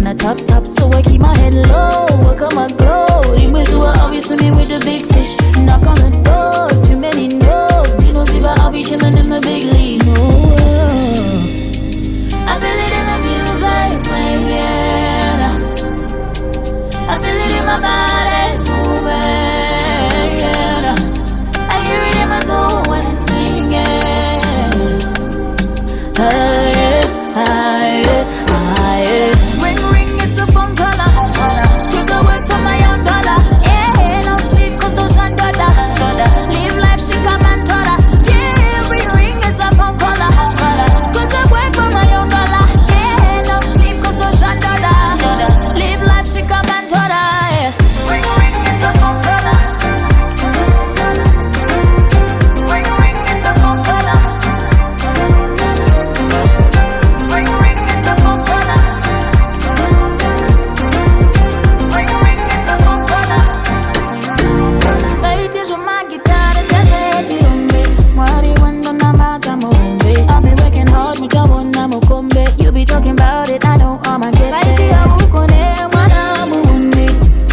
on a top, so I keep my head low. Work on my glow. The ways who are always swimming with the big fish. Knock on the doors, too many no's. They don't see why I'll be chilling in the big leagues. No, I feel it in the music playing. I feel it in my body moving. I hear it in my soul when it's singing. Hey, hey, hey. Ring, ring, it's a phone caller. Cause I work for my own dollar. Yeah, no sleep cause no sun daughter. Live life, she come and daughter. Yeah, ring, ring, it's a phone caller. Cause I work for my own dollar. Yeah, no sleep cause no sun daughter. Live life, she come and daughter. Ring, ring, it's a phone caller. Ring, ring, it's a phone caller. Ring, ring, it's a phone caller. Ring, ring, it's a phone caller. It is with my guitar that just let you on me. What do you want on about Ntombi? I've been working hard with your one, I'm a combe. You be talking about it, I know all my get. Like the Abukone, one I'm a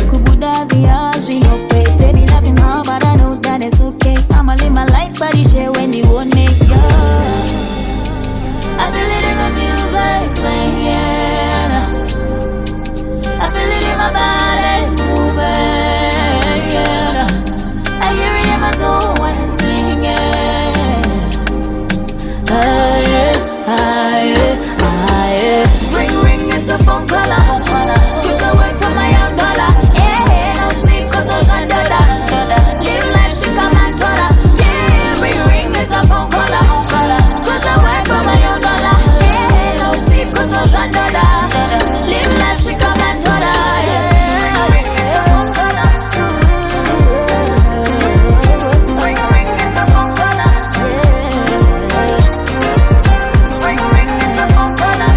Kubudazi, she no pay. Baby laughing hard, but I know that it's okay. I'ma live my life, but it share when they want it, yeah. I feel it in the music playing. I feel it in my body moving. I hear it in my soul when it's singing. Hey, hey, hey. Ring, ring, it's a phone caller. Cause I work for my own dollar. Yeah, no sleep cause no shine daughter. Live life, she come and daughter. Yeah, ring, ring, it's a phone caller. Cause I work for my own dollar. Yeah, no sleep cause no shine daughter. Live life, she come and daughter. Yeah, ring, ring, it's a phone caller. Ring, ring, it's a phone caller. Ring, ring, it's a phone caller.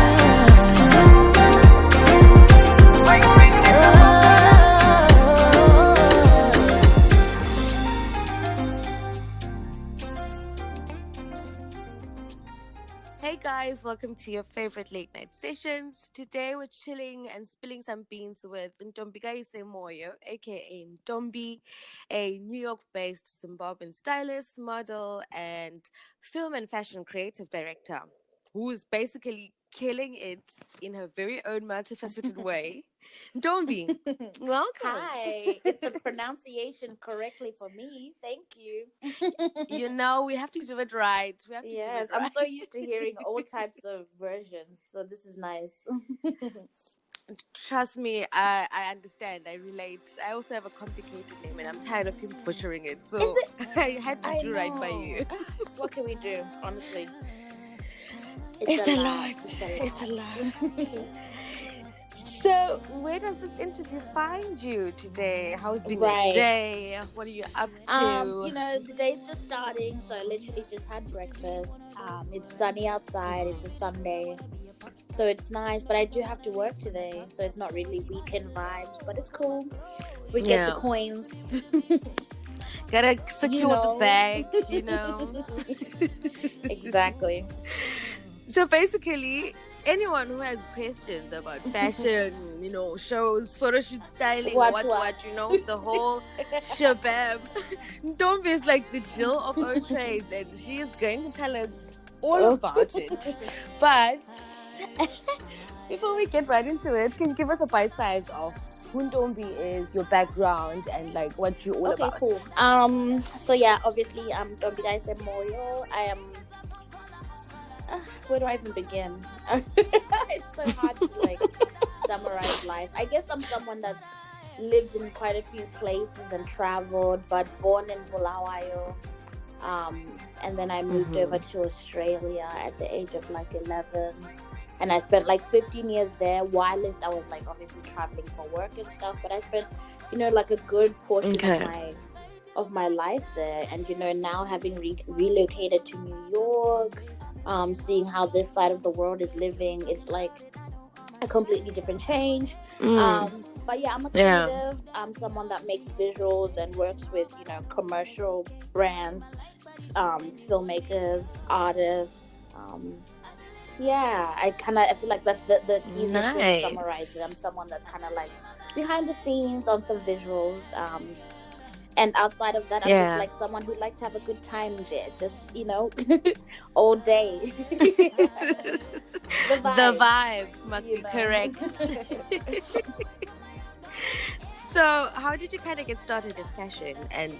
Ring, ring, it's a phone caller. Hey guys, welcome to your favorite late night sessions. Today we're chilling and spilling some beans with Ntombi Moyo, aka Ntombi, a New York-based Zimbabwean stylist, model, and film and fashion creative director, who's basically killing it in her very own multifaceted way. Ntombi, welcome. Hi, is the pronunciation correctly for me? Thank you. You know, we have to do it right. We have to Yes, do it right. I'm so used to hearing all types of versions, so this is nice. Trust me, I understand. I relate. I also have a complicated name and I'm tired of people butchering it. So Is it? I had to I do right by know. you. What can we do, honestly? It's a lot. It's a lot. So where does this interview find you today? How's been Right. your day? What are you up to? You know, the day's just starting, so I literally just had breakfast. It's sunny outside. It's a Sunday, so it's nice. But I do have to work today, so it's not really weekend vibes. But it's cool. We get the coins. Gotta secure the bag, you know. Exactly. So basically, anyone who has questions about fashion, you know, shows, photo shoot styling, what, you know, the whole shabam. Ntombi is like the Jill of all trades, and she is going to tell us all about it. But before we get right into it, can you give us a bite size of who Ntombi is, your background, and like what you're all about? Okay, cool. So yeah, obviously I'm Ntombi Moyo. I am. Where do I even begin? It's so hard to like summarize life. I guess I'm someone that's lived in quite a few places and traveled, but born in Bulawayo. And then I moved over to Australia at the age of like 11. And I spent like 15 years there. Whilst I was like obviously traveling for work and stuff, but I spent, you know, like a good portion of my life there. And you know, now having relocated to New York, seeing how this side of the world is living, it's like a completely different change. But yeah, I'm a creative. I'm someone that makes visuals and works with, you know, commercial brands, filmmakers, artists, Yeah, I feel like that's the easiest way to summarize it. Nice. I'm someone that's kind of like behind the scenes on some visuals. And outside of that, I'm just Yeah. like someone who likes to have a good time, just all day. The The vibe, vibe must you be know. correct. So, how did you kind of get started in fashion, and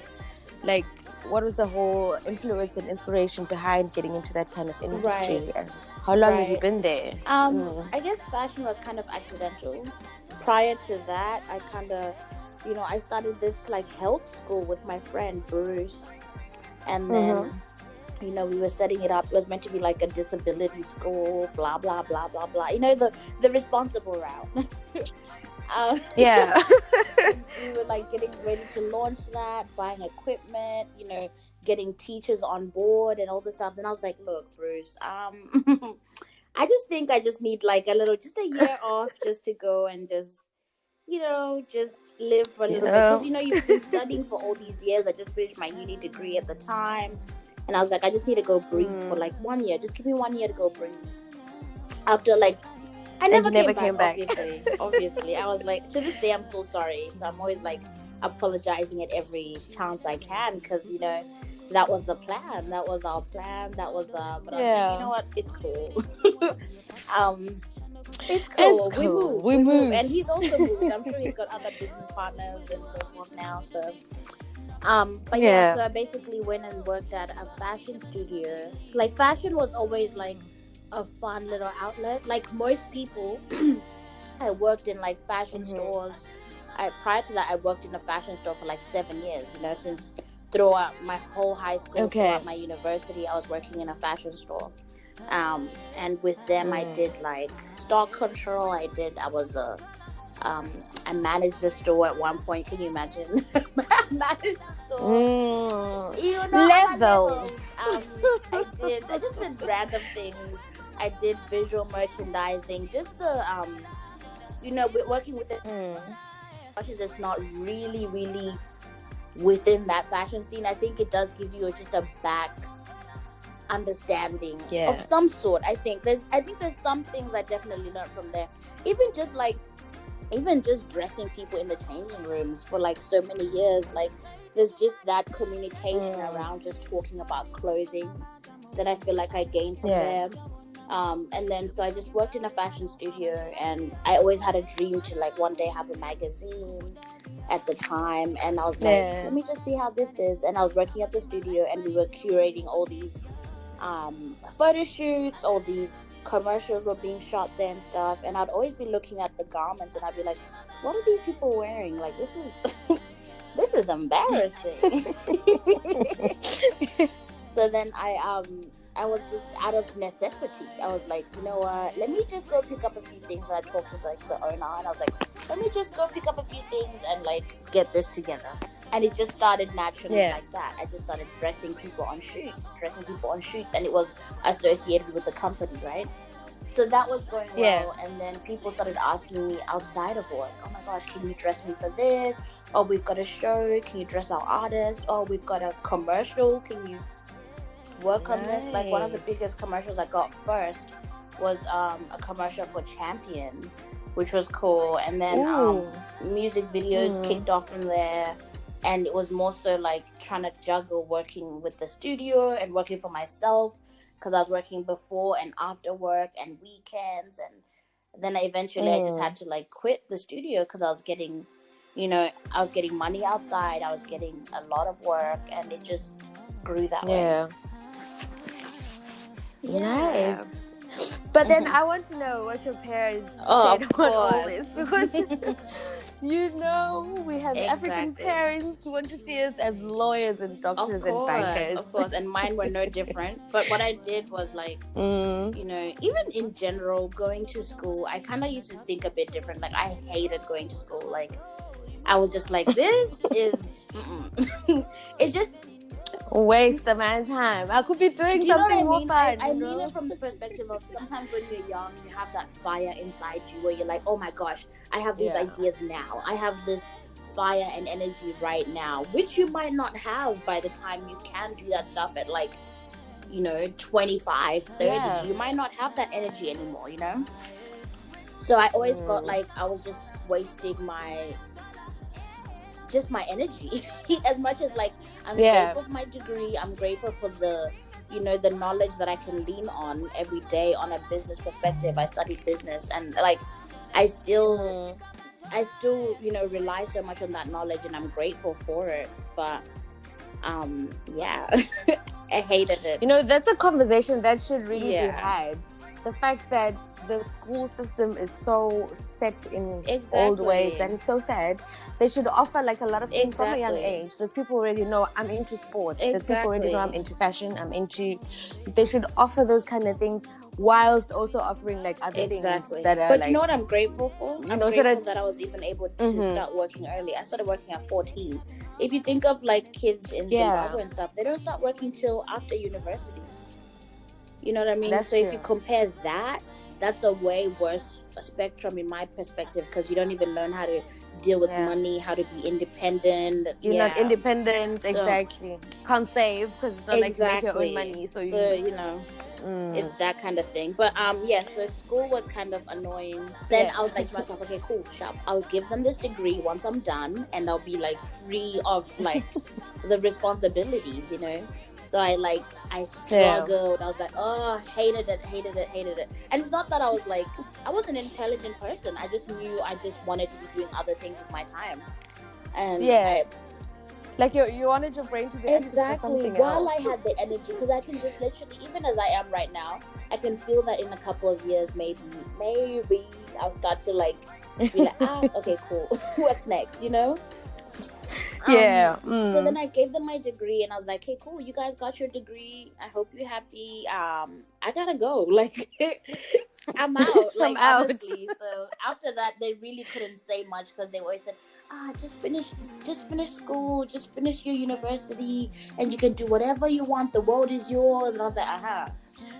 like, what was the whole influence and inspiration behind getting into that kind of Right, industry, and how long have you right. been there? I guess fashion was kind of accidental. Prior to that, I kind of, I started this like health school with my friend Bruce, and Mm-hmm. then we were setting it up. It was meant to be like a disability school, blah blah blah blah blah. The responsible route. Yeah. We were like getting ready to launch that, buying equipment, getting teachers on board and all this stuff. And I was like, look, Bruce, I just think I just need like just a year off, just to go and just live for a You little bit. Because, know. you've been studying for all these years. I just finished my uni degree at the time. And I was like, I just need to go breathe for like 1 year. Just give me 1 year to go breathe. After like, I And never, you never came back. Obviously. I was like, to this day, I'm still sorry. So I'm always like apologizing at every chance I can. Because, that was the plan. That was our plan. But I was like, you know what? It's cool. It's cool. It's We cool. move. We move. And he's also moved. I'm sure he's got other business partners and so forth now. So, but Yeah. so I basically went and worked at a fashion studio. Like, fashion was always like a fun little outlet. Like most people, I worked in like fashion stores. Prior to that, I worked in a fashion store for like 7 years. Since throughout my whole high school, throughout my university, I was working in a fashion store. And with them, I did like stock control. I managed the store at one point. Can you imagine? I managed the store. Levels. I just did random things. I did visual merchandising. Just working with the that's not really, really within that fashion scene. I think it does give you just a back understanding of some sort. I think there's some things I definitely learned from there. Even just dressing people in the changing rooms for like so many years, like there's just that communication around just talking about clothing that I feel like I gained from there. And then so I just worked in a fashion studio, and I always had a dream to like one day have a magazine at the time. And I was like, let me just see how this is. And I was working at the studio, and we were curating all these photo shoots, all these commercials were being shot there and stuff. And I'd always be looking at the garments, and I'd be like, what are these people wearing? Like, this is embarrassing. So then I was just out of necessity. I was like, you know what? Let me just go pick up a few things. And I talked to like the owner, and I was like, let me just go pick up a few things and like get this together. And it just started naturally like that. I just started dressing people on shoots, and it was associated with the company, right? So that was going well. And then people started asking me outside of work, oh my gosh, can you dress me for this? Oh, we've got a show. Can you dress our artist? Oh, we've got a commercial. Can you work on this? Like, one of the biggest commercials I got first was a commercial for Champion, which was cool. And then music videos kicked off from there. And it was more so like trying to juggle working with the studio and working for myself, because I was working before and after work and weekends. And then eventually I just had to like quit the studio, because I was getting money outside. I was getting a lot of work, and it just grew that way. Nice. But then I want to know what your parents said on all this, because we have African parents who want to see us as lawyers and doctors and bankers. Of course, and mine were no different. But what I did was like, even in general, going to school, I kind of used to think a bit different. Like, I hated going to school. Like, I was just like, this is, it's just waste of my time. I could be doing something more fun. I mean it from the perspective of sometimes when you're young, you have that fire inside you where you're like, oh my gosh, I have these ideas now. I have this fire and energy right now, which you might not have by the time you can do that stuff at like, 25, 30, you might not have that energy anymore, So I always felt like I was just wasting my energy. As much as like I'm grateful for my degree, I'm grateful for the the knowledge that I can lean on every day on a business perspective. I studied business, and like I still rely so much on that knowledge, and I'm grateful for it. But yeah. I hated it. That's a conversation that should really be had. The fact that the school system is so set in old ways that it's so sad. They should offer like a lot of things from a young age. There's people already know I'm into sports. There's people already know I'm into fashion. They should offer those kind of things whilst also offering like other things that are. But like, you know what I'm grateful for? I'm grateful that I was even able to start working early. I started working at 14. If you think of like kids in Zimbabwe and stuff, they don't start working till after university. You know what I mean? That's so true. If you compare that, that's a way worse spectrum in my perspective, because you don't even learn how to deal with money, how to be independent. You're not independent, exactly. Can't save because it's not like you make your own money. So it's that kind of thing. But so school was kind of annoying. Then I was like to myself, okay, cool, sharp. I'll give them this degree once I'm done, and I'll be like free of like the responsibilities, So I struggled. I was like, oh, hated it. And it's not that I was an intelligent person. I just knew I just wanted to be doing other things with my time. And you wanted your brain to be exactly while I had the energy, because I can just literally, even as I am right now, I can feel that in a couple of years, maybe I'll start to be like, okay, cool. What's next? So then I gave them my degree, and I was like, hey, cool, you guys got your degree, I hope you're happy. I gotta go, I'm out, honestly. So after that, they really couldn't say much, because they always said, just finish school, just finish your university, and you can do whatever you want, the world is yours. And I was like,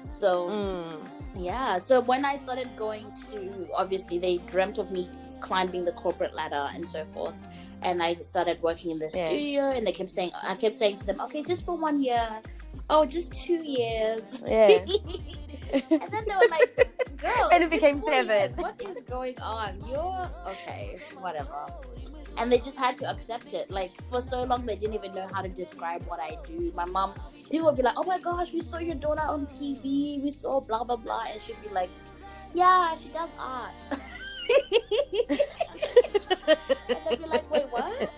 so so when I started going to, obviously they dreamt of me climbing the corporate ladder and so forth, and I started working in the studio, and I kept saying to them, okay, just for 1 year, just 2 years, and then they were like, girl, and it became 7. What is going on? You're okay, whatever. And they just had to accept it. For so long, they didn't even know how to describe what I do. My mom, people would be like, oh my gosh, we saw your daughter on TV, we saw blah blah blah, and she'd be like, yeah, she does art. And they'd be like, wait, what?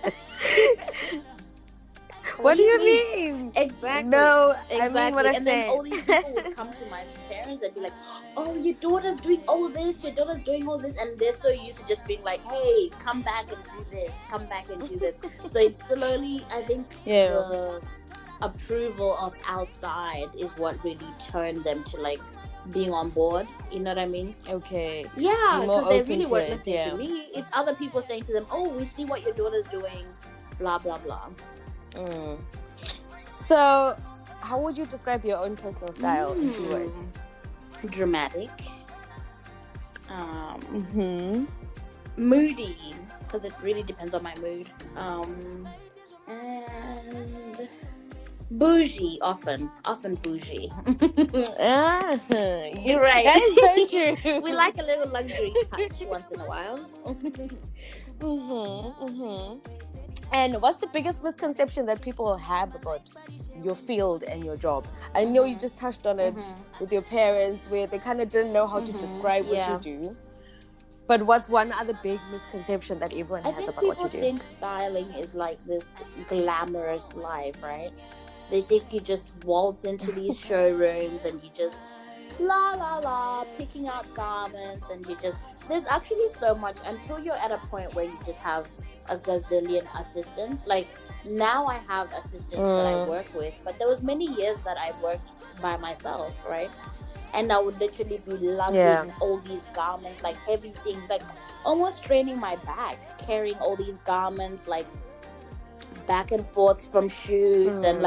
What do you mean? Exactly. No, exactly. I mean what I said. And then all these people would come to my parents and be like, oh, your daughter's doing all this, and they're so used to just being like, hey, come back and do this. So it's slowly, I think, the approval of outside is what really turned them to being on board. You know what I mean? Okay. Yeah, because they really weren't listening to me. It's other people saying to them, oh, we see what your daughter's doing, blah blah blah. So how would you describe your own personal style in 2 words? Dramatic, moody, because it really depends on my mood, and bougie, often bougie. You're right. That is so true. We like a little luxury touch once in a while. And what's the biggest misconception that people have about your field and your job? I know you just touched on it with your parents, where they kind of didn't know how to describe what you do. But what's one other big misconception that everyone has about what you do? I think people think styling is like this glamorous life, right? They think you just waltz into these showrooms and you just picking out garments, and there's actually so much until you're at a point where you just have a gazillion assistants. Now I have assistants that I work with, but there was many years that I worked by myself, right? And I would literally be lugging all these garments, heavy things, almost straining my back, carrying all these garments, back and forth from shoots, and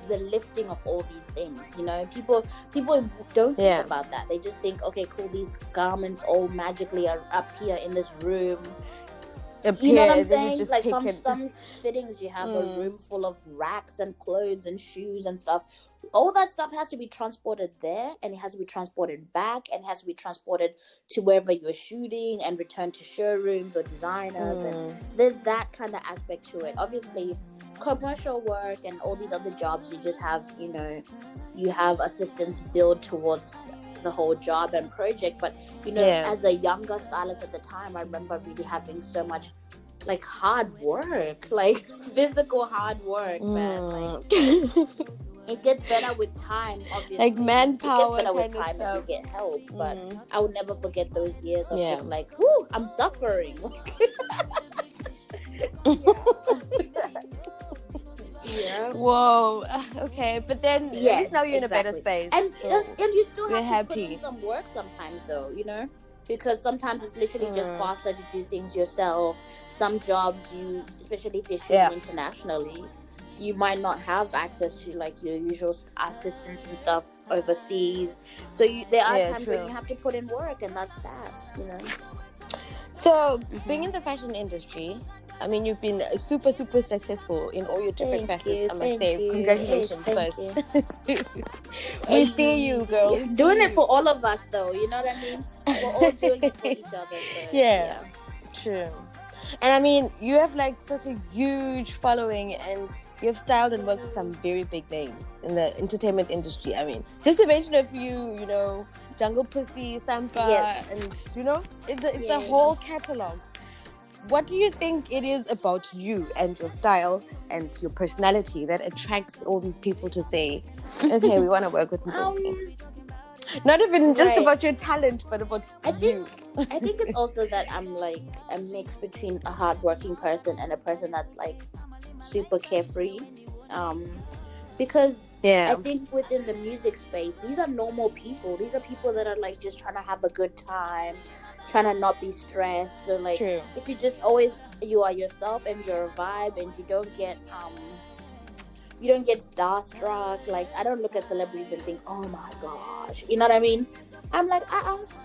the lifting of all these things. People don't think about that. They just think, okay, cool, these garments all magically are up here in this room, You know what I'm appears and you saying? just Like pick some fittings, you have a room full of racks and clothes and shoes and stuff. All that stuff has to be transported there, and it has to be transported back, and it has to be transported to wherever you're shooting and returned to showrooms or designers. And there's that kind of aspect to it. Obviously, commercial work and all these other jobs, you just have, you have assistants build towards the whole job and project. But as a younger stylist at the time, I remember really having so much like hard work, like physical hard work, man. Like it gets better with time, obviously. like manpower. It gets better with time as you get help. But I will never forget those years of just like, whoo, I'm suffering. Yeah. Whoa. Okay, but then at least now you're in a better space, and you still have to put happy. in some work sometimes, though. Because sometimes it's literally just faster to do things yourself. Some jobs, especially if you're shooting internationally, you might not have access to like your usual assistants and stuff overseas. So there are times when you have to put in work, and that's that. So being in the fashion industry, I mean, you've been super, super successful in all your different facets. I must say, congratulations first. We see you, girl. Doing it for all of us, though. You know what I mean? We're all doing it for each other. So, yeah, true. And I mean, you have like such a huge following, and you have styled and worked with some very big names in the entertainment industry. I mean, just to mention a few, Jungle Pussy, Sampa, and it's a whole catalog. What do you think it is about you and your style and your personality that attracts all these people to say, okay, we want to work with you? Not even just about your talent, but about you. I think it's also that I'm like a mix between a hardworking person and a person that's like super carefree. Because I think within the music space, these are normal people. These are people that are like just trying to have a good time, trying to not be stressed. So like, if you just you are yourself and you're a vibe, and you don't get starstruck. Like, I don't look at celebrities and think, oh my gosh, you know what I mean? I'm like,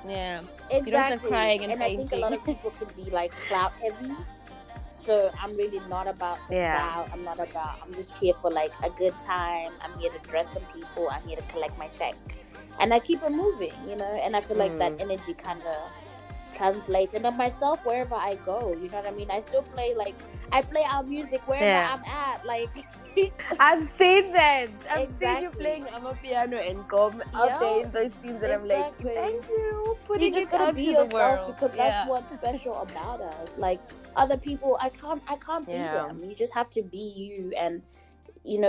yeah, exactly. You don't start crying and I think a lot of people can be like clout heavy. So I'm really not about the clout. I'm just here for like a good time. I'm here to dress some people. I'm here to collect my check, and I keep it moving, and I feel like that energy kind of translates. And then myself, wherever I go, you know what I mean? I still play our music wherever I'm at. Like, I've seen that. I've seen you playing Amapiano and Gom out there in those scenes, and I'm like, thank you, putting it out to the world, because that's what's special about us. Like, other people, I can't be them. You just have to be you, and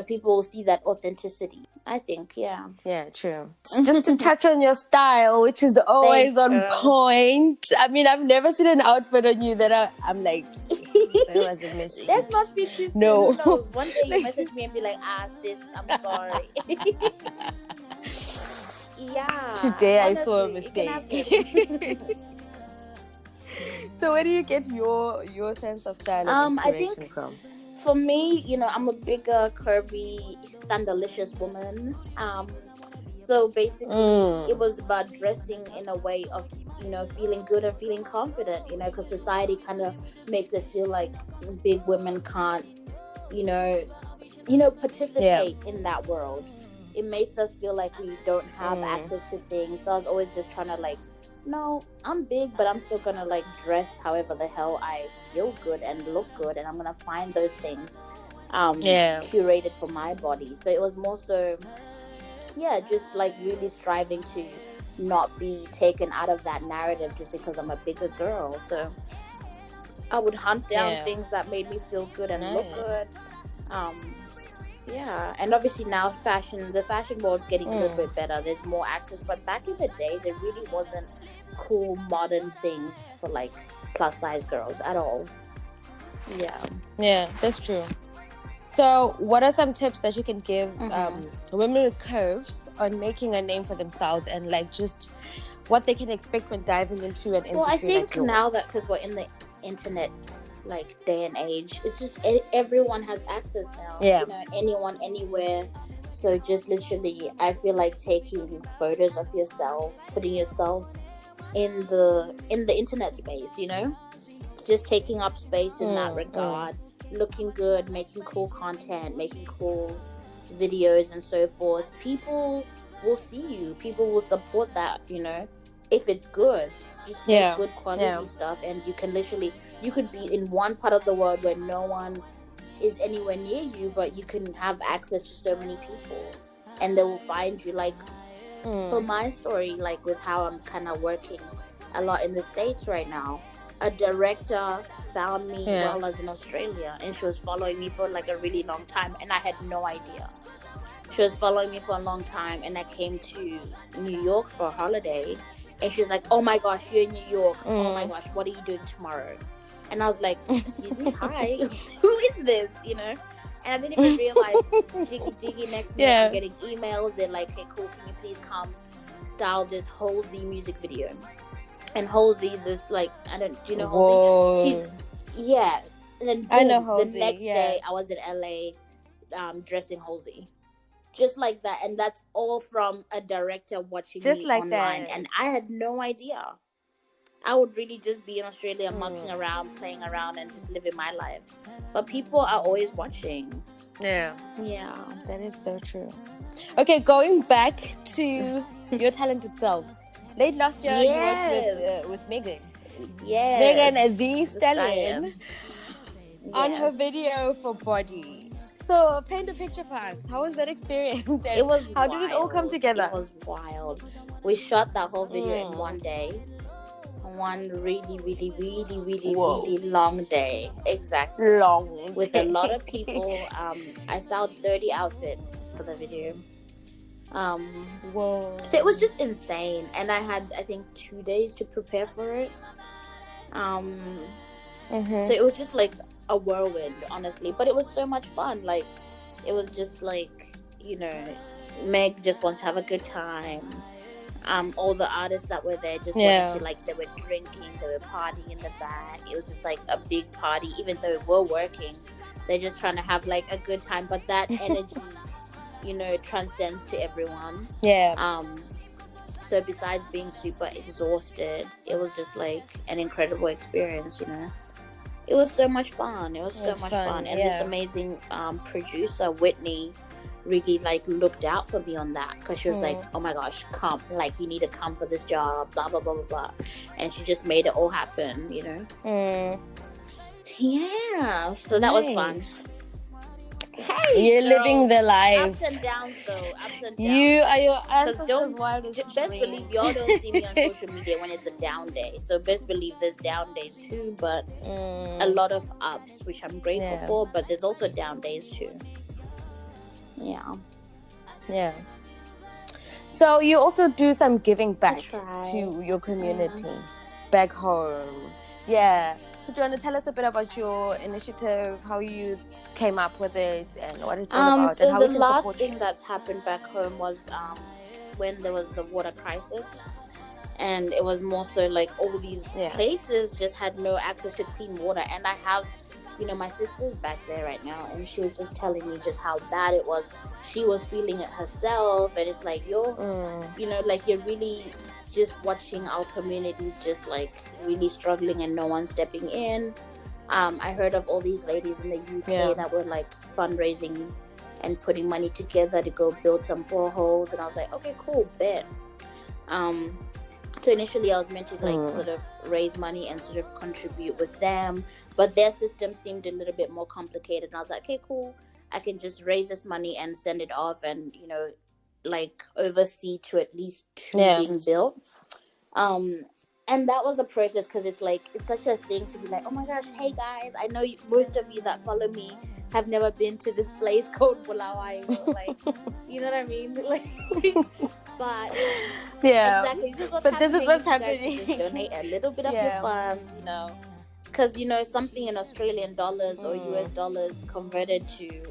people see that authenticity. I think, yeah, true. Just to touch on your style, which is always on point. I mean, I've never seen an outfit on you that I'm like, that wasn't missing. That must be too soon. No. Who knows? One day you message me and be like, sis, I'm sorry. Today honestly, I saw a mistake. So where do you get your sense of style and I think from? For me, I'm a bigger, curvy, thunderlicious woman. So basically, it was about dressing in a way of, feeling good and feeling confident, because society kind of makes it feel like big women can't, participate in that world. It makes us feel like we don't have access to things. So I was always just trying to like, no, I'm big, but I'm still gonna like dress however the hell I feel good and look good, and I'm gonna find those things curated for my body. So it was more so just like really striving to not be taken out of that narrative just because I'm a bigger girl. So I would hunt down things that made me feel good and look good. And obviously now the fashion world's getting a little bit better. There's more access, but back in the day there really wasn't cool modern things for like plus size girls at all. That's true. So what are some tips that you can give women with curves on making a name for themselves, and like just what they can expect when diving into an industry? Well, I think like yours? now that because we're in the internet like day and age, it's just everyone has access now. Anyone, anywhere. So just literally, I feel like taking photos of yourself, putting yourself in the internet space, just taking up space in that regard, looking good, making cool content, making cool videos and so forth. People will see you. People will support that, if it's good. Just make good quality stuff, and you can you could be in one part of the world where no one is anywhere near you, but you can have access to so many people, and they will find you. Like, for my story, like with how I'm kind of working a lot in the States right now, a director found me while I was in Australia, and she was following me for like a really long time, and I had no idea. She was following me for a long time, and I came to New York for a holiday, and she was like, "Oh my gosh, you're in New York. Oh my gosh, what are you doing tomorrow?" And I was like, "Excuse me, hi, who is this?" And I didn't even realize. Jiggy next minute, I'm getting emails. They're like, "Hey, cool, can you please come style this Halsey music video?" And Halsey is this, like, do you know Halsey? And then boom, I know Halsey. The next day I was in LA dressing Halsey. Just like that. And that's all from a director watching me online. That. And I had no idea. I would really just be in Australia mucking around, playing around, and just living my life. But people are always watching. Yeah. That is so true. Okay, going back to your talent itself. Late last year, you worked with Megan. Yes. Megan as the stallion on her video for Body. So, paint a picture for us. How was that experience? It was How wild. did it all come together? It was wild. We shot that whole video in one day. One really, really, really, really, really long day. Exactly. Long. With a lot of people. I styled 30 outfits for the video. Whoa. So it was just insane. And I had, I think, 2 days to prepare for it. So it was just like a whirlwind, honestly, but it was so much fun. Like, it was just like, Meg just wants to have a good time. All the artists that were there just wanted to, like, they were drinking, they were partying in the back. It was just like a big party, even though we're working. They're just trying to have like a good time, but that energy transcends to everyone. So besides being super exhausted, it was just like an incredible experience. It was so much fun. It was so much fun. And this amazing producer, Whitney, really like looked out for me on that, because she was like, "Oh my gosh, come, like, you need to come for this job, blah blah blah blah blah," and she just made it all happen. So that was fun. Hey, you're living the life. Ups and downs, though. Ups and downs. You are your ancestors' wildest dreams. Best believe y'all don't see me on social media when it's a down day. So best believe there's down days too, but a lot of ups, which I'm grateful for. But there's also down days too. Yeah. So you also do some giving back to your community back home. Yeah. So do you want to tell us a bit about your initiative, how you came up with it, and what it's all about, so and how we can the support last thing that's happened back home was when there was the water crisis, and it was more so like all these places just had no access to clean water. And I have, my sister's back there right now, and she was just telling me just how bad it was. She was feeling it herself, and it's like you're really just watching our communities just like really struggling and no one stepping in. I heard of all these ladies in the UK that were like fundraising and putting money together to go build some boreholes, and I was like, okay, cool, bet. So initially I was meant to like sort of raise money and sort of contribute with them, but their system seemed a little bit more complicated, and I was like, okay, cool, I can just raise this money and send it off and like oversee to at least 2 being built. And that was a process, because it's like, it's such a thing to be like, oh my gosh, hey guys, I know most of you that follow me have never been to this place called Bulawayo, like, you know what I mean? Like, but exactly, this is what's happening. This is what's happening. Just donate a little bit of your funds, because something in Australian dollars or US dollars converted to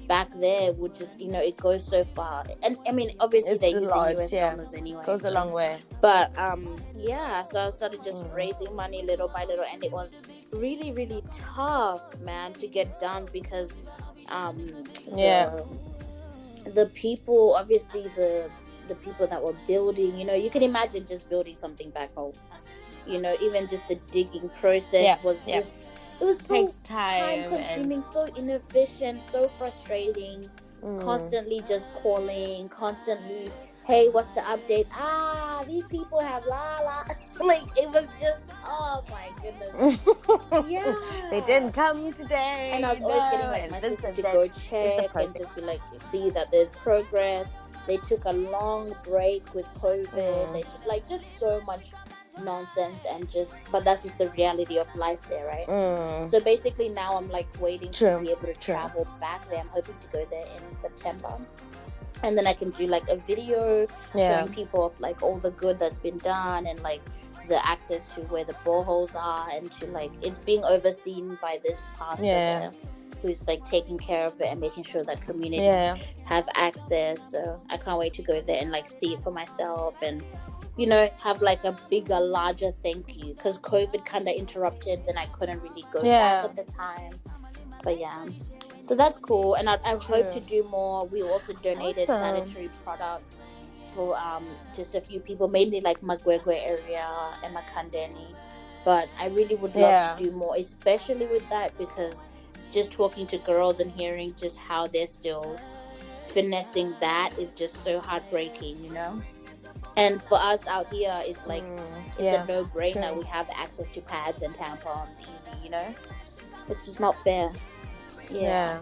back there would just, it goes so far. And I mean, obviously they're using US dollars anyway. Goes a long way. But so I started just raising money little by little, and it was really, really tough, man, to get done, because the people, obviously the people that were building, you can imagine just building something back home. even just the digging process was just, it was so Takes time consuming, and so inefficient, so frustrating. Constantly just calling, constantly, hey, what's the update? These people have la la. Like, it was just, oh my goodness. Yeah. They didn't come today. And I was always getting like my sister to go check and just be like, see that there's progress. They took a long break with COVID. They took like just so much nonsense but that's just the reality of life there, right? So basically now I'm like waiting to be able to travel back there. I'm hoping to go there in September, and then I can do like a video showing people of like all the good that's been done, and like the access to where the boreholes are, and to like it's being overseen by this pastor there, who's like taking care of it and making sure that communities have access. So I can't wait to go there and like see it for myself, and have like a bigger, larger thank you, because COVID kind of interrupted, then I couldn't really go back at the time. But so that's cool, and I hope to do more. We also donated sanitary products for just a few people, mainly like Magwegwe area and Makandeni. But I really would love to do more, especially with that, because just talking to girls and hearing just how they're still finessing that is just so heartbreaking, And for us out here, it's like it's a no-brainer. We have access to pads and tampons easy, It's just not fair. Yeah.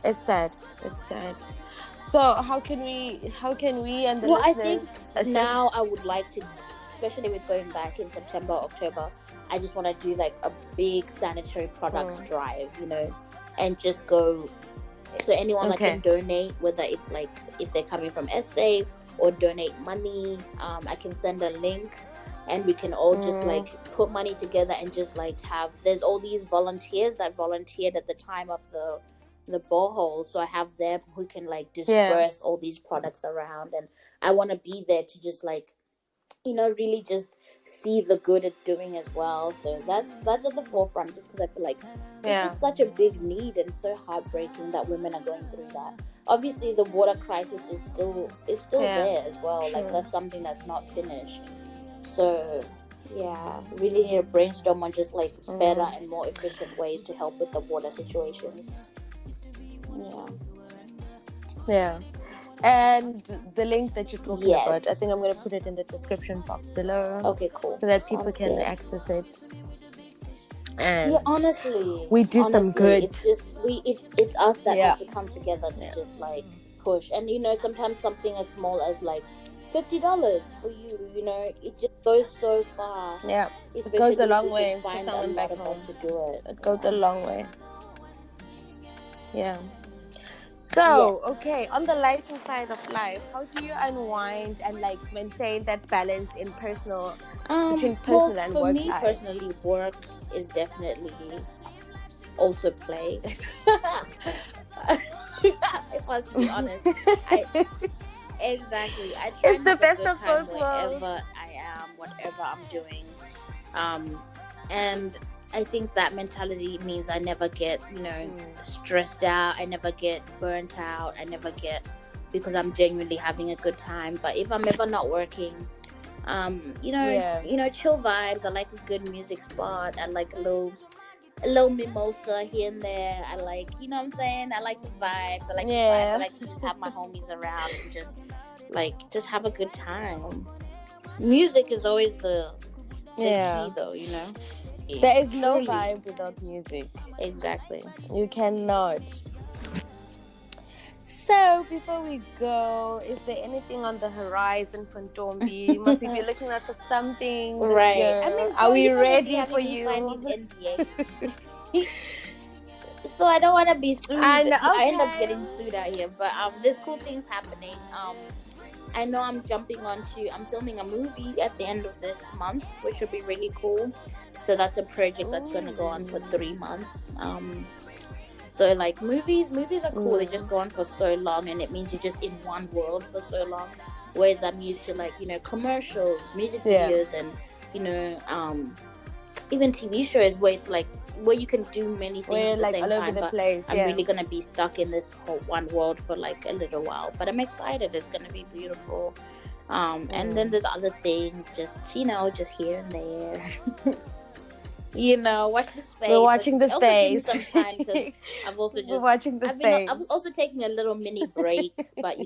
It's sad. So how can we and the listeners? I think now I would like to, especially with going back in September, October, I just want to do like a big sanitary products drive, and just go. So anyone that can donate, whether it's like if they're coming from SA or donate money, I can send a link, and we can all just like put money together and just like there's all these volunteers that volunteered at the time of the borehole, so I have them who can like disperse all these products around, and I want to be there to just like really just see the good it's doing as well. So that's at the forefront, just because I feel like it's just such a big need, and so heartbreaking that women are going through that. Obviously the water crisis is still there as well. Like that's something that's not finished. So really need to brainstorm on just like better and more efficient ways to help with the water situations. And the link that you're talking about, I think I'm going to put it in the description box below. Okay, cool. So that people can access it. And honestly, we do some good. It's just it's us that have to come together to just like push. And sometimes something as small as like $50 for you, it just goes so far. Yeah, it goes a long way for someone back home to do it. It goes a long way. Yeah. So, okay, on the lighter side of life, how do you unwind and like maintain that balance in between personal and work life? For me personally, work is definitely also play. If I was to be honest, exactly. I try it's the best of both worlds. Wherever I am, whatever I'm doing, and I think that mentality means I never get, stressed out. I never get burnt out. I never get, because I'm genuinely having a good time. But if I'm ever not working, chill vibes. I like a good music spot. I like a little mimosa here and there. I like, what I'm saying? I like the vibes. I like the vibes. I like to just have my homies around and just have a good time. Music is always the key, though, There is no vibe without music. Exactly. You cannot. So, before we go, is there anything on the horizon for Ntombi? Must we be looking out for something this year? I mean, are we ready for you? So I don't want to be sued. I end up getting sued out here. But there's cool things happening. I know I'm filming a movie at the end of this month, which will be really cool. So that's a project that's going to go on for 3 months. So like movies are cool. They just go on for so long, and it means you're just in one world for so long. Whereas I'm used to like, commercials, music videos, and, even TV shows where it's like, where you can do many things at the same all time. Over the place, I'm really going to be stuck in this whole one world for like a little while. But I'm excited. It's going to be beautiful. And then there's other things, just just here and there. Watch the space. We're watching the Also space. taking some time because I've also just We're watching the space. I'm also taking a little mini break, but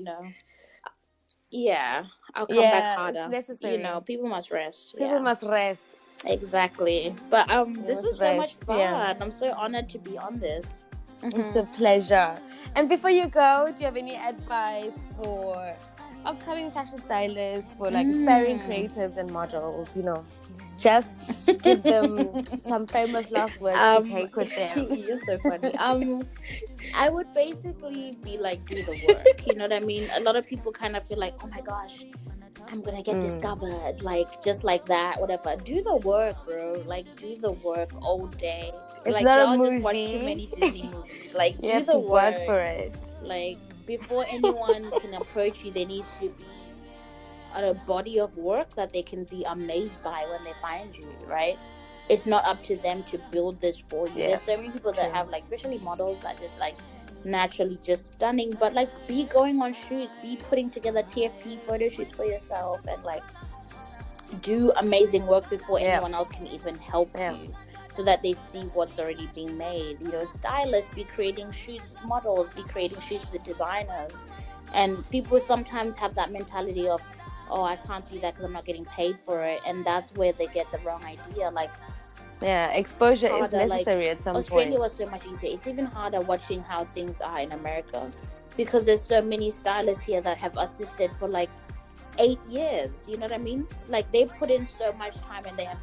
yeah, I'll come back harder. It's necessary. People must rest. People must rest. Exactly. But this was so much fun. Yeah. I'm so honored to be on this. It's a pleasure. And before you go, do you have any advice for upcoming fashion stylists, for like aspiring creatives and models? Just give them some famous last words to take with them. You're so funny. I would basically be like, do the work. You know what I mean? A lot of people kind of feel like, oh my gosh, I'm gonna get discovered, like just like that, whatever. Do the work, bro. Like, do the work all day. It's like, not y'all a movie. Just watch too many Disney movies. Like, you do have the to work for it. Like, before anyone can approach you, there needs to be a body of work that they can be amazed by when they find you, right? It's not up to them to build this for you. There's so many people that have, like, especially models that just like naturally just stunning, but like be going on shoots, be putting together TFP photo shoots for yourself, and like do amazing work before anyone else can even help you, so that they see what's already being made. Stylists be creating shoots, models be creating shoots with designers, and people sometimes have that mentality of, oh, I can't do that because I'm not getting paid for it, and that's where they get the wrong idea. Like, exposure is necessary at some point. Australia was so much easier. It's even harder watching how things are in America, because there's so many stylists here that have assisted for like 8 years. You know what I mean? Like, they put in so much time, and they have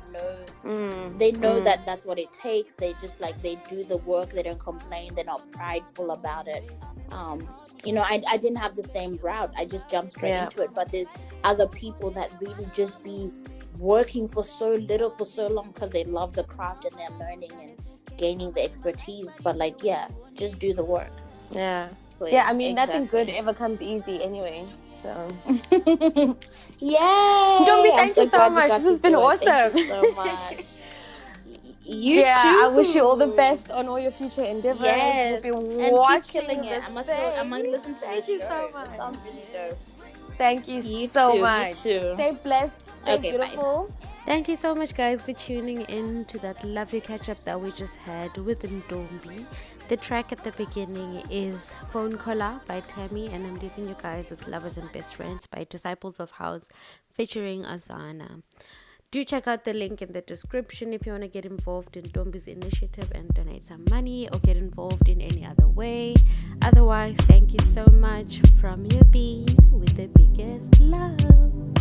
they know that that's what it takes. They just they do the work. They don't complain. They're not prideful about it. I didn't have the same route. I just jumped straight into it. But there's other people that really just be working for so little for so long because they love the craft and they're learning and gaining the expertise. But just do the work. I mean, nothing good ever comes easy anyway, so yay. Ntombi, thank you so much. This has been awesome. Thank you so much. You too. I wish you all the best on all your future endeavors. Yes, we'll be and watching keep killing it. I'm gonna listen to Thank you so much. It sounds really dope. Thank you so much. You too. Stay blessed. Stay beautiful. Bye. Thank you so much, guys, for tuning in to that lovely catch-up that we just had with Ntombi. The track at the beginning is Phone Caller by Tammy, and I'm leaving you guys with Lovers and Best Friends by Disciples of House featuring Azana. Do check out the link in the description if you want to get involved in Ntombi's initiative and donate some money or get involved in any other way. Otherwise, thank you so much from your being with the biggest love.